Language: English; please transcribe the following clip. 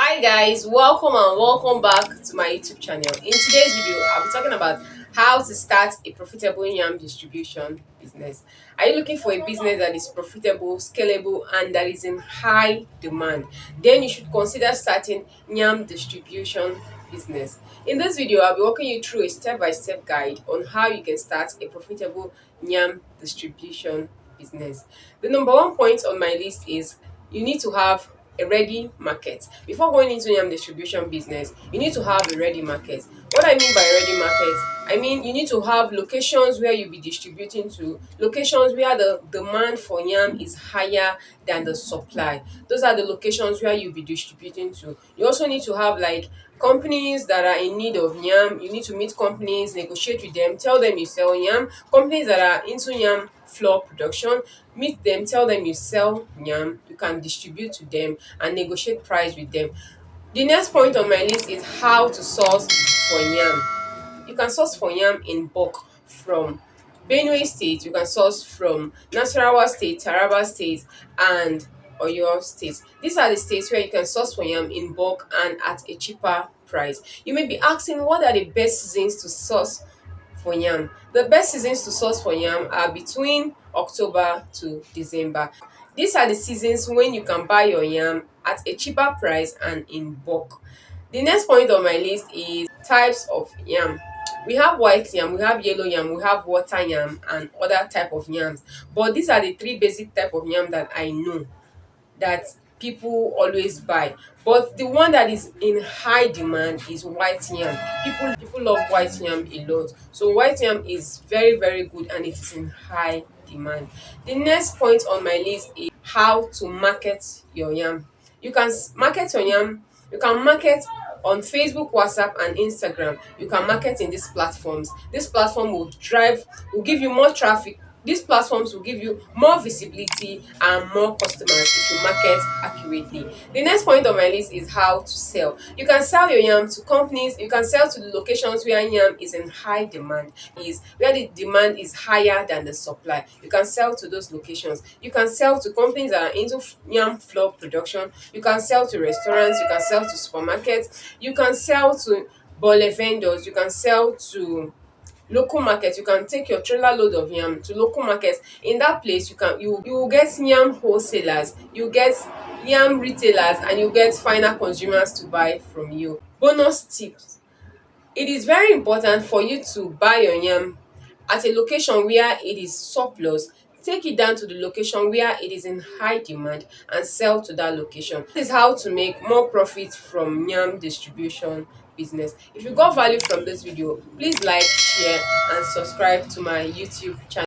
Hi guys, welcome and welcome back to my YouTube channel. In today's video, I'll be talking about how to start a profitable yam distribution business. Are you looking for a business that is profitable, scalable, and that is in high demand? Then you should consider starting yam distribution business. In this video, I'll be walking you through a step-by-step guide on how you can start a profitable yam distribution business. The number one point on my list is you need to have a ready market. Before going into yam distribution business, you need to have a ready market. What I mean by ready market, I mean you need to have locations where you'll be distributing to, locations where the demand for yam is higher than the supply. Those are the locations where you'll be distributing to. You also need to have like companies that are in need of yam. You need to meet companies, negotiate with them, tell them you sell yam. Companies that are into yam flour production, meet them, tell them you sell yam, you can distribute to them and negotiate price with them. The next point on my list is how to source for yam. You can source for yam in bulk from Benue State, you can source from Nasarawa State, Taraba State, and Oyo State. These are the states where you can source for yam in bulk and at a cheaper price. You may be asking, what are the best seasons to source for yam? The best seasons to source for yam are between October to December. These are the seasons when you can buy your yam at a cheaper price and in bulk. The next point on my list is types of yam. We have white yam, we have yellow yam, we have water yam, and other type of yams. But these are the three basic type of yam that I know that people always buy. But the one that is in high demand is white yam. People love white yam a lot. So white yam is very good and it is in high demand. The next point on my list is how to market your yam. You can market your yam. You can market on Facebook, WhatsApp, and Instagram. You can market in these platforms. This platform will give you more traffic. These platforms will give you more visibility and more customers if you market accurately. The next point on my list is how to sell. You can sell your yam to companies, you can sell to the locations where yam is in high demand, is where the demand is higher than the supply. You can sell to those locations. You can sell to companies that are into yam flour production. You can sell to restaurants, you can sell to supermarkets, you can sell to bole vendors, you can sell to local market. You can take your trailer load of yam to local markets. In that place, you will get yam wholesalers, you get yam retailers, and you get final consumers to buy from you. Bonus tips: it is very important for you to buy your yam at a location where it is surplus. Take it down to the location where it is in high demand and sell to that location. This is how to make more profit from yam distribution business. If you got value from this video, please like, share, and subscribe to my YouTube channel.